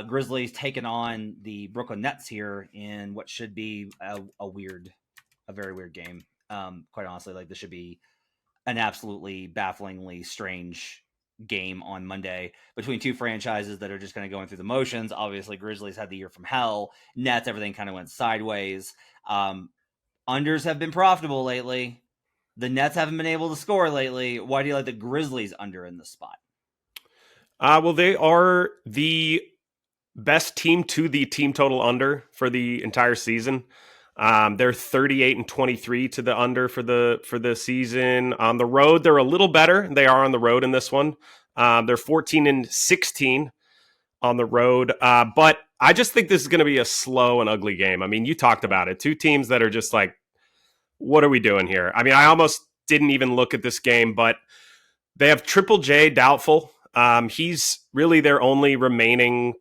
Grizzlies taking on the Brooklyn Nets here in what should be a very weird game. Quite honestly, like this should be an absolutely bafflingly strange game on Monday between two franchises that are just kind of going through the motions. Obviously, Grizzlies had the year from hell. Nets, everything kind of went sideways. Unders have been profitable lately. The Nets haven't been able to score lately. Why do you like the Grizzlies under in this spot? Well, they are the best team to the team total under for the entire season. They're 38-23 to the under for the season. On the road, they're a little better. They are on the road in this one. They're 14-16 on the road. But I just think this is going to be a slow and ugly game. I mean, you talked about it. Two teams that are just like, what are we doing here? I mean, I almost didn't even look at this game, but they have Triple J doubtful. He's really their only remaining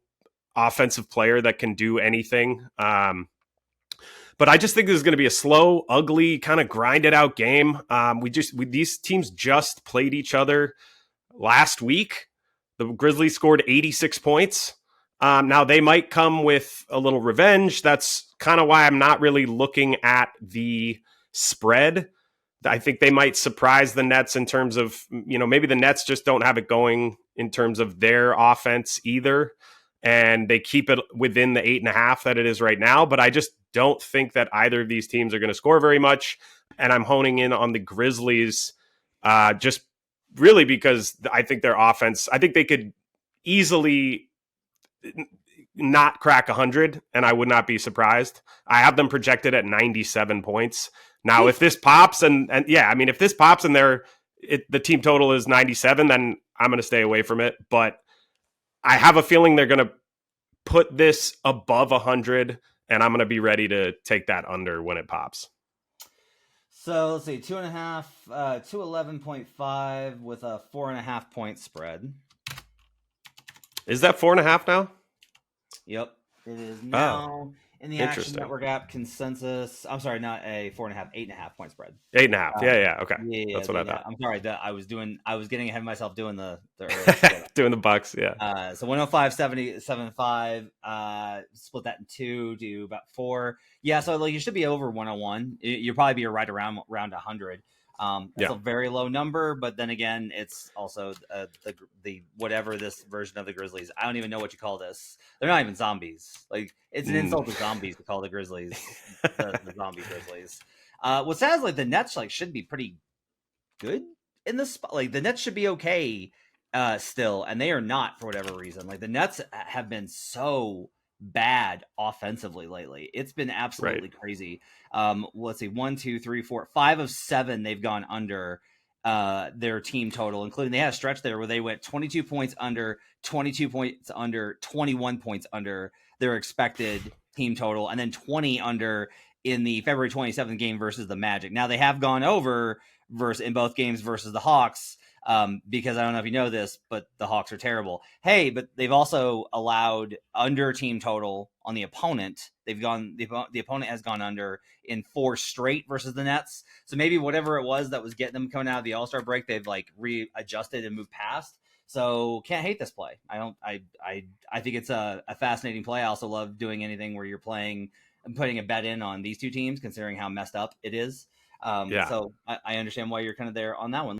offensive player that can do anything. But I just think this is going to be a slow, ugly, kind of grinded out game. These teams just played each other last week. The Grizzlies scored 86 points. Now they might come with a little revenge. That's kind of why I'm not really looking at the spread. I think they might surprise the Nets in terms of, maybe the Nets just don't have it going in terms of their offense either. And they keep it within the 8.5 that it is right now. But I just don't think that either of these teams are going to score very much. And I'm honing in on the Grizzlies just really because I think their offense, I think they could easily not crack 100, and I would not be surprised. I have them projected at 97 points. Now, if this pops if this pops and the team total is 97, then I'm going to stay away from it. But I have a feeling they're going to put this above 100, and I'm going to be ready to take that under when it pops. So let's see, 2.5, 211.5 with a 4.5 point spread. Is that 4.5 now? Yep, it is now in the Action Network app consensus. I'm sorry, not a 4.5, 8.5 point spread. 8.5. Yeah. Okay. Yeah, that's what I thought. I'm sorry that I was getting ahead of myself doing the doing the Bucks. Yeah. So 105.75, split that in two, do about 4. Yeah. So like you should be over 101. You'll probably be right around 100. That's a very low number, but then again, it's also the whatever this version of the Grizzlies. I don't even know what you call this. They're not even zombies. Like it's an insult to zombies to call the Grizzlies the zombie Grizzlies. What sounds like the Nets should be pretty good in this spot. Like the Nets should be okay still, and they are not for whatever reason. Like the Nets have been so bad offensively lately. It's been absolutely crazy. Let's see, 1, 2, 3, 4, 5 of 7 they've gone under their team total, including they had a stretch there where they went 22 points under, 22 points under, 21 points under their expected team total, and then 20 under in the February 27th game versus the Magic. Now they have gone over in both games versus the Hawks. Because I don't know if you know this, but the Hawks are terrible. Hey, but they've also allowed under team total on the opponent. The opponent has gone under in 4 straight versus the Nets. So maybe whatever it was that was getting them coming out of the All-Star break, they've readjusted and moved past. So can't hate this play. I think it's a fascinating play. I also love doing anything where you're putting a bet in on these two teams, considering how messed up it is. So I understand why you're kind of there on that one.